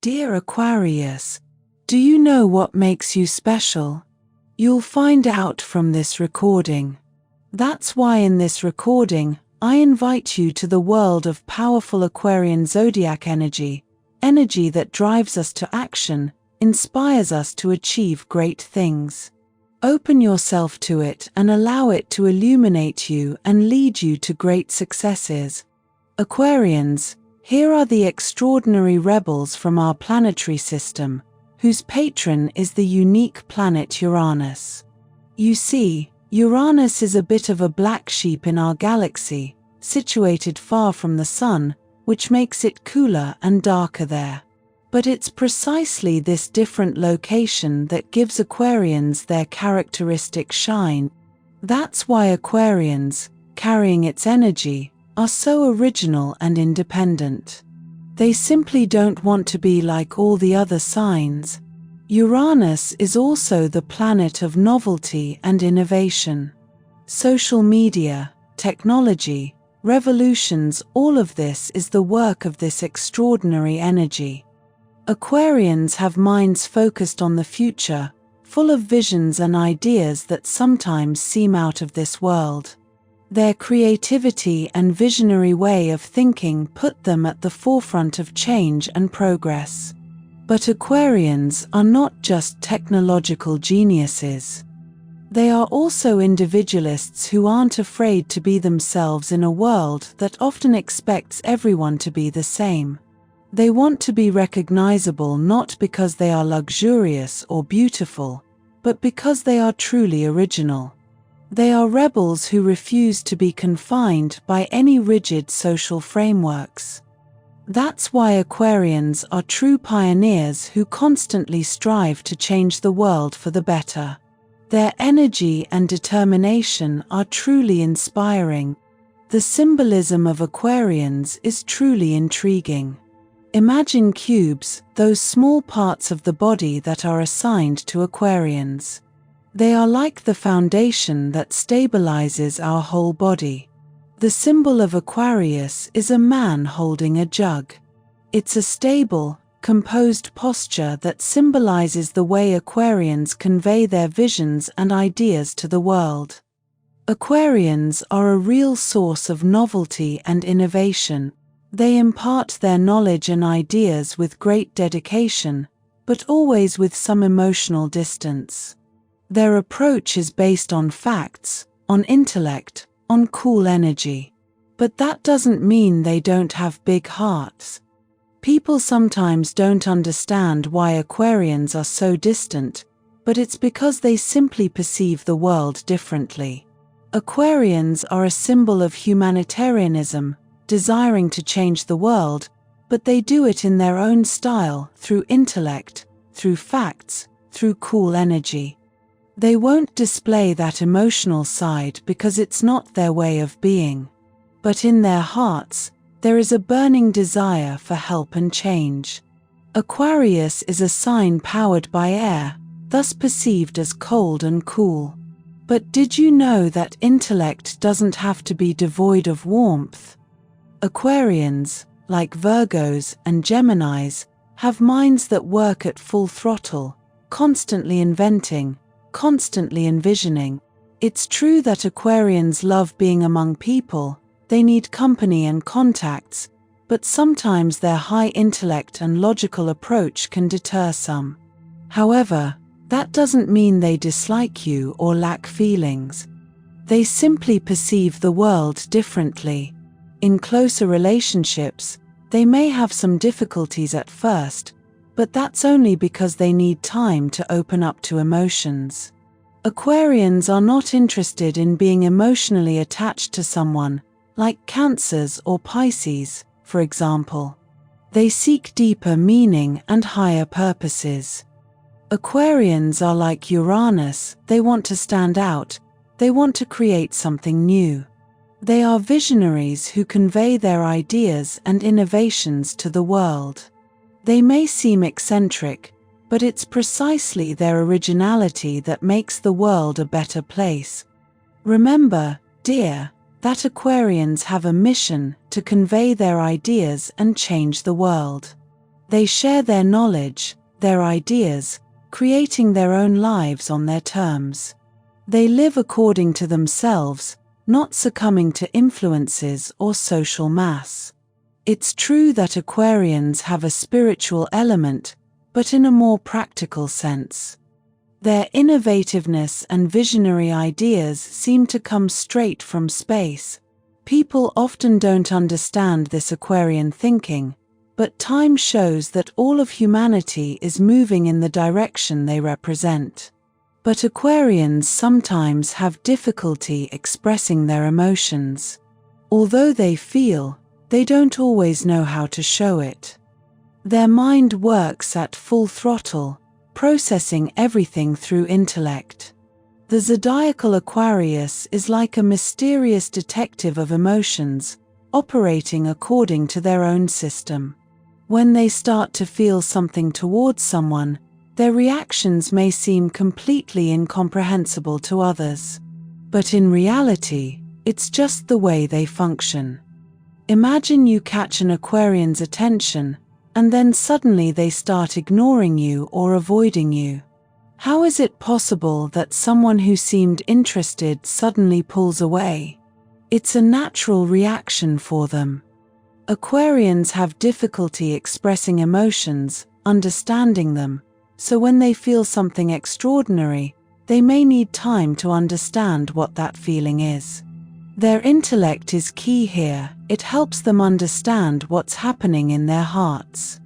Dear Aquarius, do you know what makes you special? You'll find out from this recording. That's why in this recording, I invite you to the world of powerful Aquarian zodiac energy that drives us to action, inspires us to achieve great things. Open yourself to it and allow it to illuminate you and lead you to great successes. Aquarians, here are the extraordinary rebels from our planetary system, whose patron is the unique planet Uranus. You see, Uranus is a bit of a black sheep in our galaxy, situated far from the Sun, which makes it cooler and darker there. But it's precisely this different location that gives Aquarians their characteristic shine. That's why Aquarians, carrying its energy, are so original and independent. They simply don't want to be like all the other signs. Uranus is also the planet of novelty and innovation. Social media, technology, revolutions, all of this is the work of this extraordinary energy. Aquarians have minds focused on the future, full of visions and ideas that sometimes seem out of this world. Their creativity and visionary way of thinking put them at the forefront of change and progress. But Aquarians are not just technological geniuses. They are also individualists who aren't afraid to be themselves in a world that often expects everyone to be the same. They want to be recognizable not because they are luxurious or beautiful, but because they are truly original. They are rebels who refuse to be confined by any rigid social frameworks. That's why Aquarians are true pioneers who constantly strive to change the world for the better. Their energy and determination are truly inspiring. The symbolism of Aquarians is truly intriguing. Imagine cubes, those small parts of the body that are assigned to Aquarians. They are like the foundation that stabilizes our whole body. The symbol of Aquarius is a man holding a jug. It's a stable, composed posture that symbolizes the way Aquarians convey their visions and ideas to the world. Aquarians are a real source of novelty and innovation. They impart their knowledge and ideas with great dedication, but always with some emotional distance. Their approach is based on facts, on intellect, on cool energy. But that doesn't mean they don't have big hearts. People sometimes don't understand why Aquarians are so distant, but it's because they simply perceive the world differently. Aquarians are a symbol of humanitarianism, desiring to change the world, but they do it in their own style, through intellect, through facts, through cool energy. They won't display that emotional side because it's not their way of being. But in their hearts, there is a burning desire for help and change. Aquarius is a sign powered by air, thus perceived as cold and cool. But did you know that intellect doesn't have to be devoid of warmth? Aquarians, like Virgos and Geminis, have minds that work at full throttle, constantly inventing, constantly envisioning. It's true that Aquarians love being among people, they need company and contacts, but sometimes their high intellect and logical approach can deter some. However, that doesn't mean they dislike you or lack feelings. They simply perceive the world differently. In closer relationships, they may have some difficulties at first, but that's only because they need time to open up to emotions. Aquarians are not interested in being emotionally attached to someone, like Cancers or Pisces, for example. They seek deeper meaning and higher purposes. Aquarians are like Uranus, they want to stand out, they want to create something new. They are visionaries who convey their ideas and innovations to the world. They may seem eccentric, but it's precisely their originality that makes the world a better place. Remember, dear, that Aquarians have a mission to convey their ideas and change the world. They share their knowledge, their ideas, creating their own lives on their terms. They live according to themselves, not succumbing to influences or social mass. It's true that Aquarians have a spiritual element, but in a more practical sense. Their innovativeness and visionary ideas seem to come straight from space. People often don't understand this Aquarian thinking, but time shows that all of humanity is moving in the direction they represent. But Aquarians sometimes have difficulty expressing their emotions. Although they feel, they don't always know how to show it. Their mind works at full throttle, processing everything through intellect. The zodiacal Aquarius is like a mysterious detective of emotions, operating according to their own system. When they start to feel something towards someone, their reactions may seem completely incomprehensible to others. But in reality, it's just the way they function. Imagine you catch an Aquarian's attention, and then suddenly they start ignoring you or avoiding you. How is it possible that someone who seemed interested suddenly pulls away? It's a natural reaction for them. Aquarians have difficulty expressing emotions, understanding them, so when they feel something extraordinary, they may need time to understand what that feeling is. Their intellect is key here. It helps them understand what's happening in their hearts.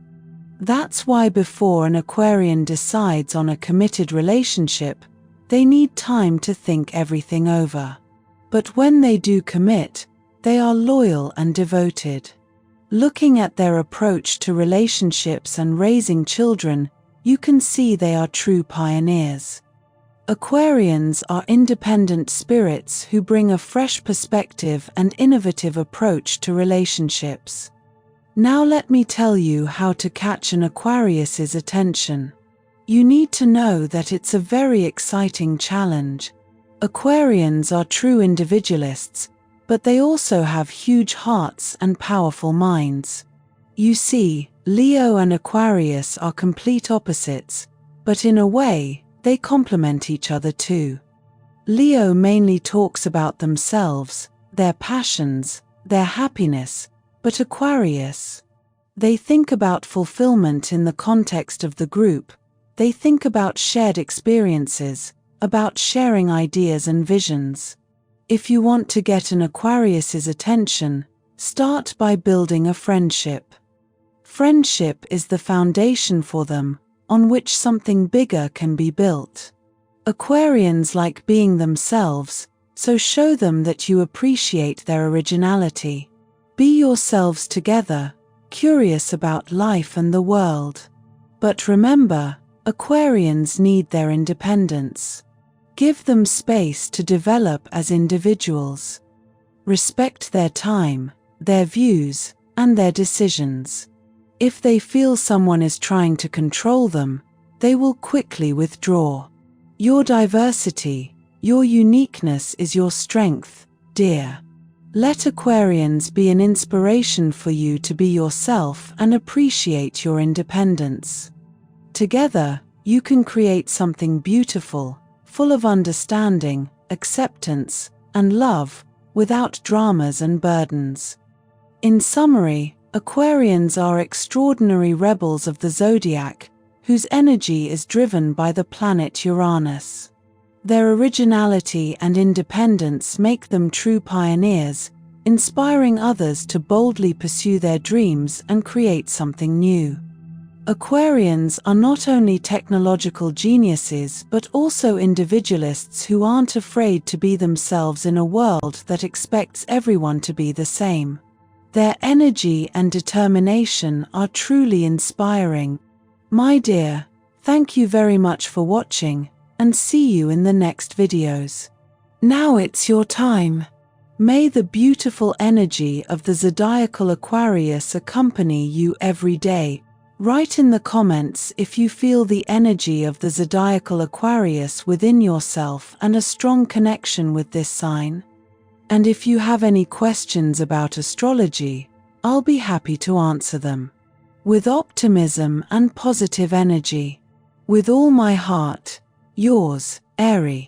That's why before an Aquarian decides on a committed relationship, they need time to think everything over. But when they do commit, they are loyal and devoted. Looking at their approach to relationships and raising children, you can see they are true pioneers. Aquarians are independent spirits who bring a fresh perspective and innovative approach to relationships. Now let me tell you how to catch an Aquarius's attention. You need to know that it's a very exciting challenge. Aquarians are true individualists, but they also have huge hearts and powerful minds. You see, Leo and Aquarius are complete opposites, but in a way, they complement each other too. Leo mainly talks about themselves, their passions, their happiness, but Aquarius, they think about fulfillment in the context of the group. They think about shared experiences, about sharing ideas and visions. If you want to get an Aquarius's attention, start by building a friendship. Friendship is the foundation for them, on which something bigger can be built. Aquarians like being themselves, so show them that you appreciate their originality. Be yourselves together, curious about life and the world. But remember, Aquarians need their independence. Give them space to develop as individuals. Respect their time, their views, and their decisions. If they feel someone is trying to control them, they will quickly withdraw. Your diversity, your uniqueness is your strength, dear. Let Aquarians be an inspiration for you to be yourself and appreciate your independence. Together, you can create something beautiful, full of understanding, acceptance, and love, without dramas and burdens. In summary, Aquarians are extraordinary rebels of the zodiac, whose energy is driven by the planet Uranus. Their originality and independence make them true pioneers, inspiring others to boldly pursue their dreams and create something new. Aquarians are not only technological geniuses but also individualists who aren't afraid to be themselves in a world that expects everyone to be the same. Their energy and determination are truly inspiring. My dear, thank you very much for watching, and see you in the next videos. Now it's your time. May the beautiful energy of the zodiacal Aquarius accompany you every day. Write in the comments if you feel the energy of the zodiacal Aquarius within yourself and a strong connection with this sign. And if you have any questions about astrology, I'll be happy to answer them. with optimism and positive energy. With all my heart, yours, Airy.